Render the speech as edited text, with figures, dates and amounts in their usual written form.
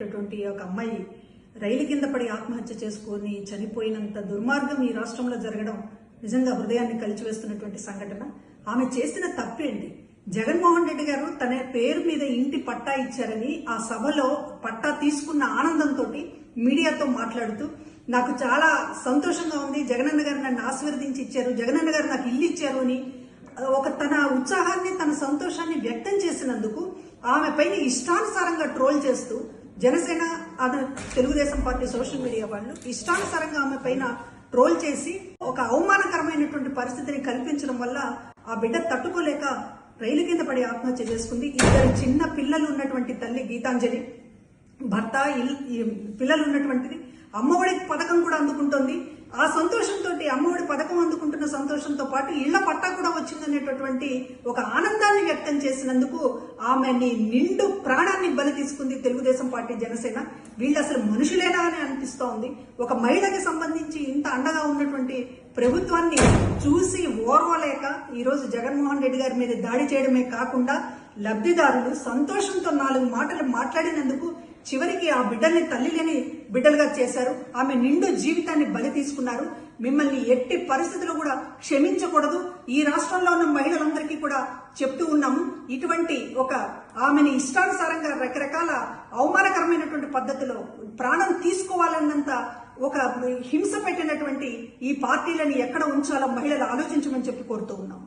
ఒక అమ్మాయి రైలు కింద పడి ఆత్మహత్య చేసుకుని చనిపోయినంత దుర్మార్గం ఈ రాష్ట్రంలో జరగడం నిజంగా హృదయాన్ని కలిచివేస్తున్నటువంటి సంఘటన. ఆమె చేసిన తప్పేంటి? జగన్మోహన్ రెడ్డి గారు తన పేరు మీద ఇంటి పట్టా ఇచ్చారని ఆ సభలో పట్టా తీసుకున్న ఆనందంతో మీడియాతో మాట్లాడుతూ నాకు చాలా సంతోషంగా ఉంది, జగనన్న గారు నన్ను ఆశీర్వదించి ఇచ్చారు, జగనన్న గారు నాకు ఇల్లు ఇచ్చారు అని తన ఉత్సాహాన్ని తన సంతోషాన్ని వ్యక్తం చేసినందుకు ఆమె పైన ఇష్టానుసారంగా ట్రోల్ చేస్తూ Janasena Telugu Desam party social media వాళ్ళు ఇష్టానుసారంగా ఆమె పైన ట్రోల్ చేసి ఒక అవమానకరమైనటువంటి పరిస్థితిని కల్పించడం వల్ల ఆ బిడ్డ తట్టుకోలేక రైలు కింద పడి ఆత్మహత్య చేసుకుంది. ఇద్దరు చిన్న పిల్లలు ఉన్నటువంటి తల్లి గీతాంజలి, భర్త, పిల్లలు ఉన్నటువంటిది. అమ్మఒడి పథకం కూడా అందుకుంటోంది. ఆ సంతోషంతో అమ్మఒడి పథకం అందుకుంటున్న సంతోషంతో పాటు ఇళ్ల పట్టా కూడా వచ్చిందనేటటువంటి ఒక ఆనందాన్ని వ్యక్తం చేసినందుకు ఆమెని నిండు ప్రాణాన్ని బలి తీసుకుంది తెలుగుదేశం పార్టీ, జనసేన. వీళ్ళు అసలు మనుషులేనా అని అనిపిస్తోంది. ఒక మహిళకి సంబంధించి ఇంత అండగా ఉన్నటువంటి ప్రభుత్వాన్ని చూసి ఓర్వలేక ఈరోజు జగన్మోహన్ రెడ్డి గారి మీద దాడి చేయడమే కాకుండా లబ్ధిదారులు సంతోషంతో 4 మాటలు మాట్లాడినందుకు చివరికి ఆ బిడ్డల్ని తల్లి లేని బిడ్డలుగా చేశారు. ఆమె నిండు జీవితాన్ని బలి తీసుకున్నారు. మిమ్మల్ని ఎట్టి పరిస్థితుల్లో కూడా క్షమించకూడదు. ఈ రాష్ట్రంలో ఉన్న మహిళలందరికీ కూడా చెప్తూ ఉన్నాము. ఇటువంటి ఆమెని ఇష్టానుసారంగా రకరకాల అవమానకరమైనటువంటి పద్ధతిలో ప్రాణం తీసుకోవాలన్నంత హింస పెట్టినటువంటి ఈ పార్టీలను ఎక్కడ ఉంచాలో మహిళలు ఆలోచించమని చెప్పి కోరుతూ ఉన్నాం.